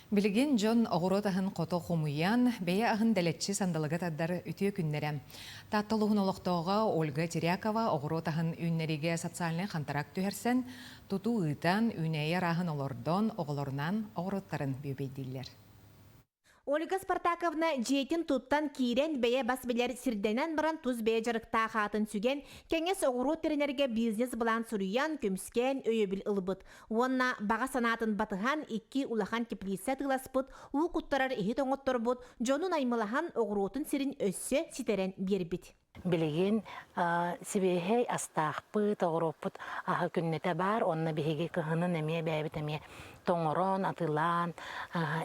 Билигин Джон оғырот ахын қото хумуян, бәйе ахын дәлетчі сандалыға таддар үтіе күннері. Таттылығын олықтауға Ольга Терякова оғырот ахын үннериге социалны қантарак түхерсен, туту ұйтан үнәйер ахын олордон оғылорынан оғыроттарын бүйбейділер. Ольга Спартаковна жетин туттан кирен бәйе бас білер сирденен баран туз бәйе жарықта қатын сүген, кәңес оғырот теренерге бизнес бұлан сұруян, көмскен, өйебіл ылбыт. Онна баға санатын батыған, икки улахан кеплисе тыласпыт, у құттарар ехет оңыттор бұд, жонун аймылахан оғыротын сирин өссө ситерен бербит. Билеген сибехей астақпыт, оғыроппыт аға күннете бар, онна бігеге кығынын әме бәйбіт әме тоңырон, атылан,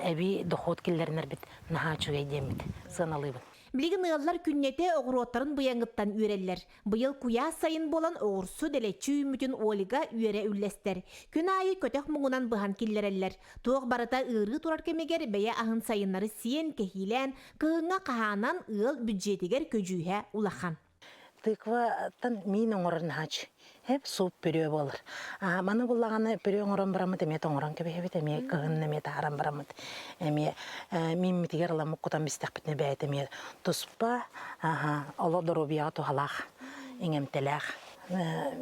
әбі дохот келдерінер біт наға чүгей дембіт, сыналыбын. Билигин ыаллар күннете оғыроттарын бұяңыттан үйреллер. Бұйыл куя сайын болан оғырсу дәлетчі үмітін Ольга үйре үллестер. Күн айы көтек мұңынан бұған келлереллер. Тоқ барыта ыры турар кемегер бәйе ағын сайынлары сиен кехилен, кығыңа қағанан ыал бюджетігер көжүйе улахан. Тыкватан мин оңырын хач. Hep суп пөрө болыр. Маны буллаганы пөрө оңырын барамыт, эме тоңырын кебебет, эме кыгын эме тааран барамыт. Эме мин митигер ла муккутан бистекпитне бәйт эме туспа, олодору бия тухалах, иңемтелах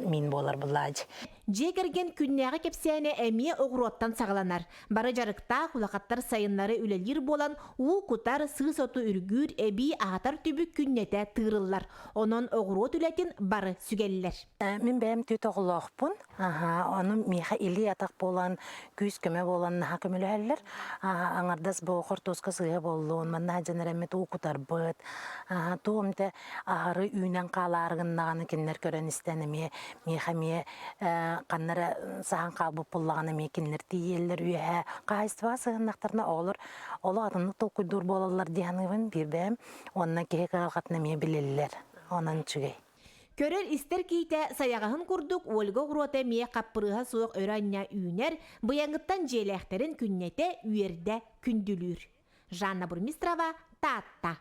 мин болар буллаج. Жегерген күннәгы кепсәне әмие оғыроттан сағаланар. Бары жарықта құлақаттар сайынлары үлелер болан, у кутар сыз оту үргүр әбі ағатар түбі күннәті тырылар. Онын оғырот үләтін бары сүгелілер. Мен бәйім төт оғылақпын. Оның меха или атақ болан, күз көме болан наға көмілі әлілер. Аңардас бұқыр тосқа сыға болуын, манна жәнерәмет у кутар бұд. Туымды ағыры үйнен қаларығын нағаны кенлер көрен істәнеме, меха ме қаннары саған қалбы пұллағаны мекенлер дейелер үйе қайыстыға сығынақтарына олар олы атынық тұл күдір болалар дейінігін бербәм, онына кеге қалғатына ме білелілер, онын чүгей. Көрер істер кейте саяғығын күрдік Ольга ғыроты ме қаппырыға суық өранна үйінер, бұяңыттан желәқтерін күннете үйерді күнділір. Жанна Бурмистрова, Татта.